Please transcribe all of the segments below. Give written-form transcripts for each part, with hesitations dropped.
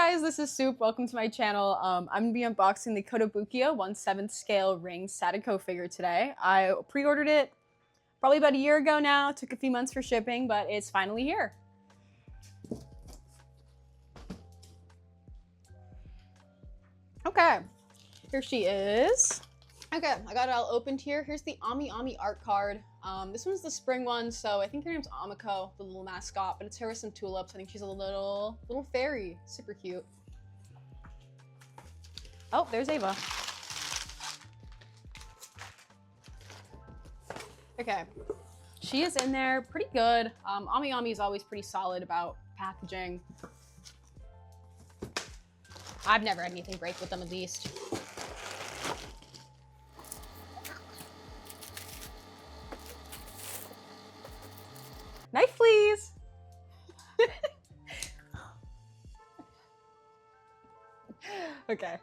guys, this is Soup. Welcome to my channel. I'm gonna be unboxing the Kotobukiya 1/7 scale ring Sadako figure today. I pre-ordered it probably about a year ago now. It took a few months for shipping, but it's finally here. Okay, here she is. Okay, I got it all opened here. Here's the Ami art card. This one's the spring one, so I think her name's Amiko, the little mascot, but it's her with some tulips. I think she's a little fairy. Super cute. Oh, there's Ava. Okay, she is in there pretty good. Ami is always pretty solid about packaging. I've never had anything break with them, at least. Knife, please. Okay.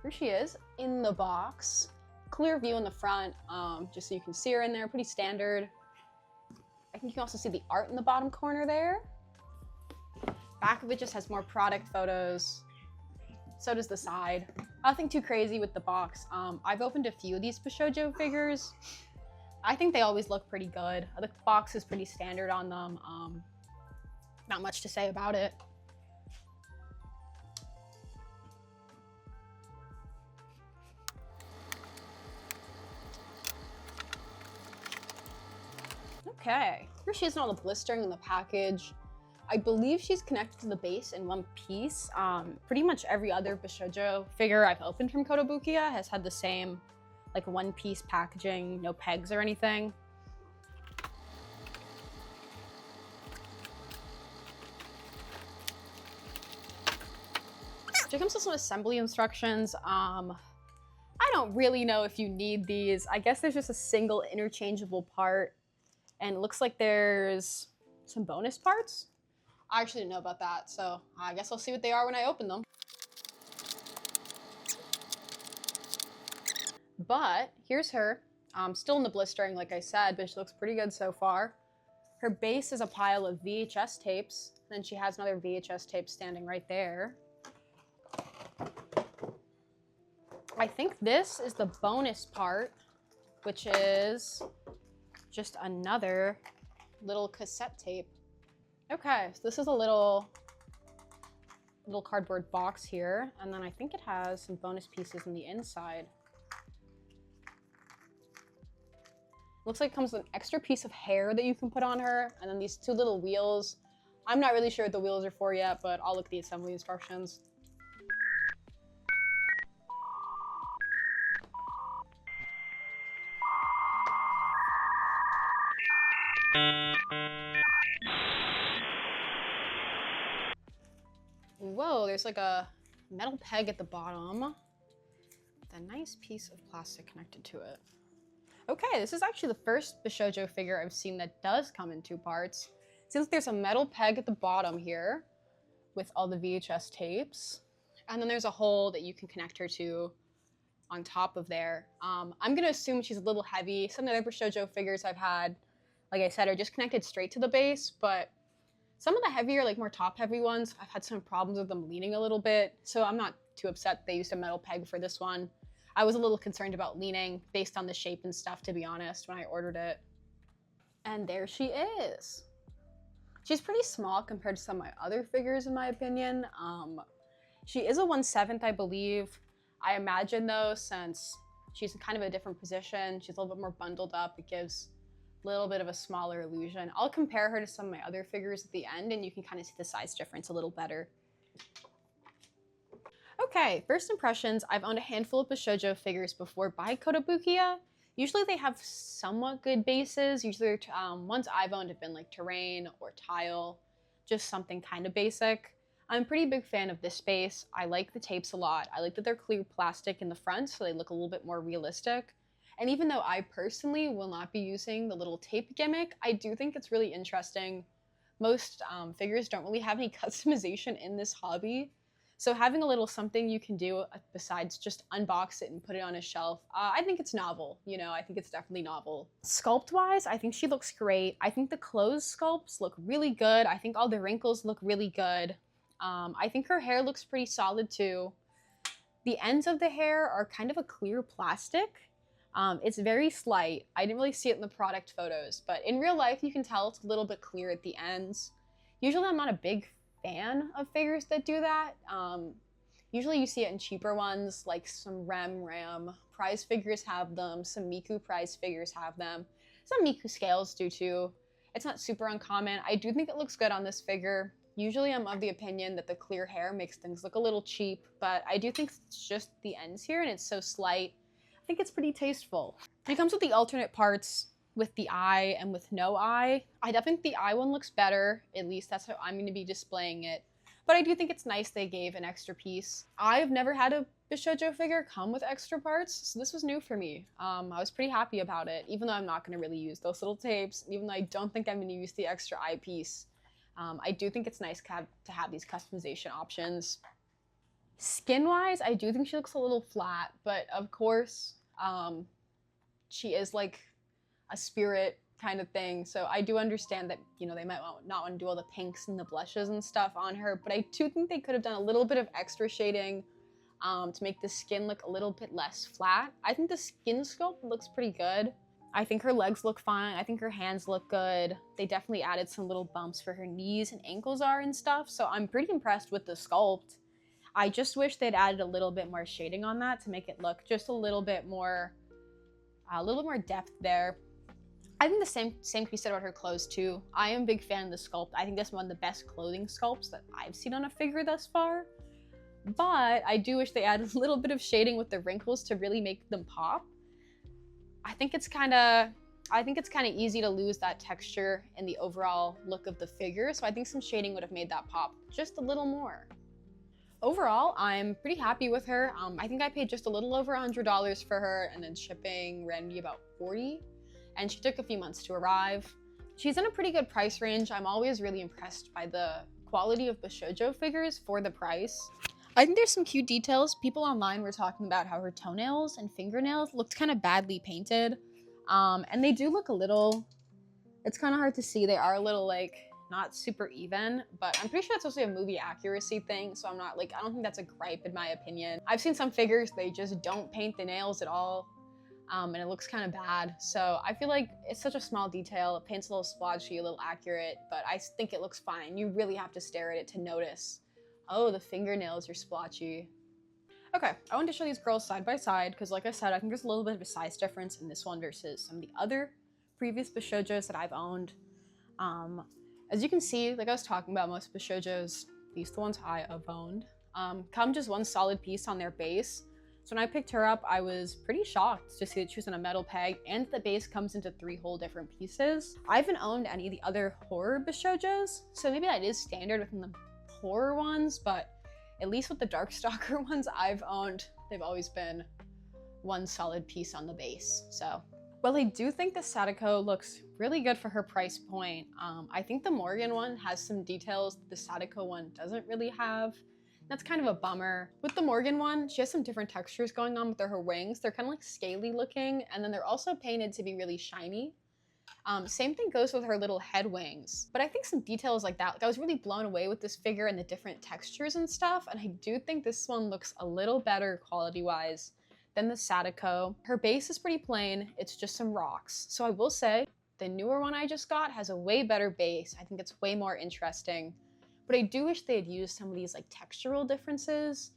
Here she is in the box. Clear view in the front, just so you can see her in there. Pretty standard. I think you can also see the art in the bottom corner there. Back of it just has more product photos. So does the side. Nothing too crazy with the box. I've opened a few of these Bishoujo figures. I think they always look pretty good. The box is pretty standard on them. Not much to say about it. Okay, here she is in all the blistering in the package. I believe she's connected to the base in one piece. Pretty much every other Bishoujo figure I've opened from Kotobukiya has had the same like one piece packaging, no pegs or anything. She comes with some assembly instructions. I don't really know if you need these. I guess there's just a single interchangeable part. And it looks like there's some bonus parts. I actually didn't know about that, so I guess I'll see what they are when I open them. But here's her. Still in the blistering, like I said, but she looks pretty good so far. Her base is a pile of VHS tapes. Then she has another VHS tape standing right there. I think this is the bonus part, which is just another little cassette tape. Okay, so this is a little cardboard box here, and then I think it has some bonus pieces in the inside. Looks like it comes with an extra piece of hair that you can put on her, and then these two little wheels. I'm not really sure what the wheels are for yet, but I'll look at the assembly instructions. Whoa, there's like a metal peg at the bottom with a nice piece of plastic connected to it. Okay, this is actually the first Bishoujo figure I've seen that does come in two parts. Seems like there's a metal peg at the bottom here with all the VHS tapes. And then there's a hole that you can connect her to on top of there. I'm gonna assume she's a little heavy. Some of the other Bishoujo figures I've had, like I said, are just connected straight to the base, but some of the heavier, like more top-heavy ones, I've had some problems with them leaning a little bit, so I'm not too upset they used a metal peg for this one. I was a little concerned about leaning based on the shape and stuff, to be honest, when I ordered it. And there she is. She's pretty small compared to some of my other figures, in my opinion. She is a 1/7, I believe. I imagine, though, since she's in kind of a different position, she's a little bit more bundled up, it gives little bit of a smaller illusion. I'll compare her to some of my other figures at the end and you can kind of see the size difference a little better. Okay, first impressions. I've owned a handful of Bishoujo figures before by Kotobukiya. Usually they have somewhat good bases. Usually ones I've owned have been like terrain or tile, just something kind of basic. I'm a pretty big fan of this base. I like the tapes a lot. I like that they're clear plastic in the front so they look a little bit more realistic. And even though I personally will not be using the little tape gimmick, I do think it's really interesting Most figures don't really have any customization in this hobby. So having a little something you can do besides just unbox it and put it on a shelf, I think it's novel. You know, I think it's definitely novel. Sculpt-wise, I think she looks great. I think the clothes sculpts look really good. I think all the wrinkles look really good. I think her hair looks pretty solid too. The ends of the hair are kind of a clear plastic. It's very slight. I didn't really see it in the product photos, but in real life you can tell it's a little bit clear at the ends. Usually I'm not a big fan of figures that do that. Usually you see it in cheaper ones, like some Ram prize figures have them, some Miku prize figures have them. Some Miku scales do too. It's not super uncommon. I do think it looks good on this figure. Usually I'm of the opinion that the clear hair makes things look a little cheap, but I do think it's just the ends here and it's so slight. I think it's pretty tasteful. It comes with the alternate parts with the eye and with no eye. I definitely think the eye one looks better. At least that's how I'm going to be displaying it. But I do think it's nice they gave an extra piece. I've never had a Bishoujo figure come with extra parts, so this was new for me. I was pretty happy about it, even though I'm not going to really use those little tapes, even though I don't think I'm going to use the extra eye piece. I do think it's nice to have these customization options. Skin-wise, I do think she looks a little flat, but of course, she is like a spirit kind of thing, so I do understand that, you know, they might not want to do all the pinks and the blushes and stuff on her, but I do think they could have done a little bit of extra shading to make the skin look a little bit less flat. I think the skin sculpt looks pretty good. I think her legs look fine. I think her hands look good. They definitely added some little bumps where her knees and ankles are and stuff, so I'm pretty impressed with the sculpt. I just wish they'd added a little bit more shading on that to make it look just a little bit more depth there. I think the same can be said about her clothes too. I am a big fan of the sculpt. I think this is one of the best clothing sculpts that I've seen on a figure thus far. But I do wish they added a little bit of shading with the wrinkles to really make them pop. I think it's kind of easy to lose that texture in the overall look of the figure, so I think some shading would have made that pop just a little more. Overall, I'm pretty happy with her. I think I paid just a little over $100 for her, and then shipping ran me about $40, and she took a few months to arrive. She's in a pretty good price range. I'm always really impressed by the quality of Bishoujo figures for the price. I think there's some cute details. People online were talking about how her toenails and fingernails looked kind of badly painted, and they do look a little, it's kind of hard to see. They are a little like not super even, but I'm pretty sure that's also a movie accuracy thing, so I don't think that's a gripe in my opinion. I've seen some figures, they just don't paint the nails at all, and it looks kind of bad, so I feel like it's such a small detail. It paints a little splotchy, a little accurate, but I think it looks fine. You really have to stare at it to notice, oh, the fingernails are splotchy. Okay, I wanted to show these girls side by side, because like I said, I think there's a little bit of a size difference in this one versus some of the other previous Bishoujos that I've owned. As you can see, like I was talking about, most Bishoujos, at least the ones I have owned, come just one solid piece on their base. So when I picked her up, I was pretty shocked to see that she was on a metal peg and the base comes into 3 whole different pieces. I haven't owned any of the other horror Bishoujos, so maybe that is standard within the horror ones, but at least with the Darkstalker ones I've owned, they've always been one solid piece on the base. So, well, I do think the Sadako looks really good for her price point. I think the Morgan one has some details the Sadako one doesn't really have. That's kind of a bummer. With the Morgan one, she has some different textures going on with her wings. They're kind of like scaly looking, and then they're also painted to be really shiny. Same thing goes with her little head wings. But I think some details like that, I was really blown away with this figure and the different textures and stuff, and I do think this one looks a little better quality-wise than the Sadako. Her base is pretty plain, it's just some rocks. So I will say, the newer one I just got has a way better base. I think it's way more interesting. But I do wish they had used some of these like textural differences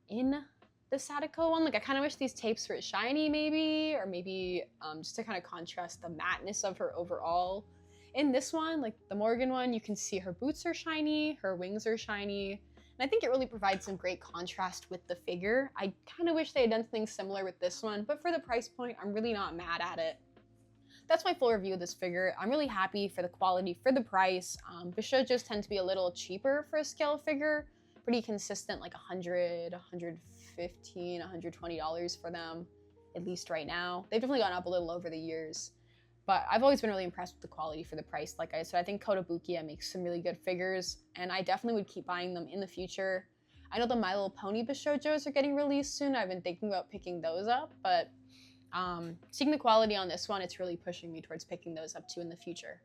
in the Sadako one. Like I kind of wish these tapes were shiny maybe, or maybe just to kind of contrast the matte-ness of her overall. In this one, like the Morgan one, you can see her boots are shiny, her wings are shiny, and I think it really provides some great contrast with the figure. I kind of wish they had done something similar with this one, but for the price point, I'm really not mad at it. That's my full review of this figure. I'm really happy for the quality, for the price. Bishoujos tend to be a little cheaper for a scale figure, pretty consistent, like $100, $115, $120 for them, at least right now. They've definitely gone up a little over the years. But I've always been really impressed with the quality for the price. Like I said, I think Kotobukiya makes some really good figures, and I definitely would keep buying them in the future. I know the My Little Pony Bishoujos are getting released soon. I've been thinking about picking those up, but seeing the quality on this one, it's really pushing me towards picking those up too in the future.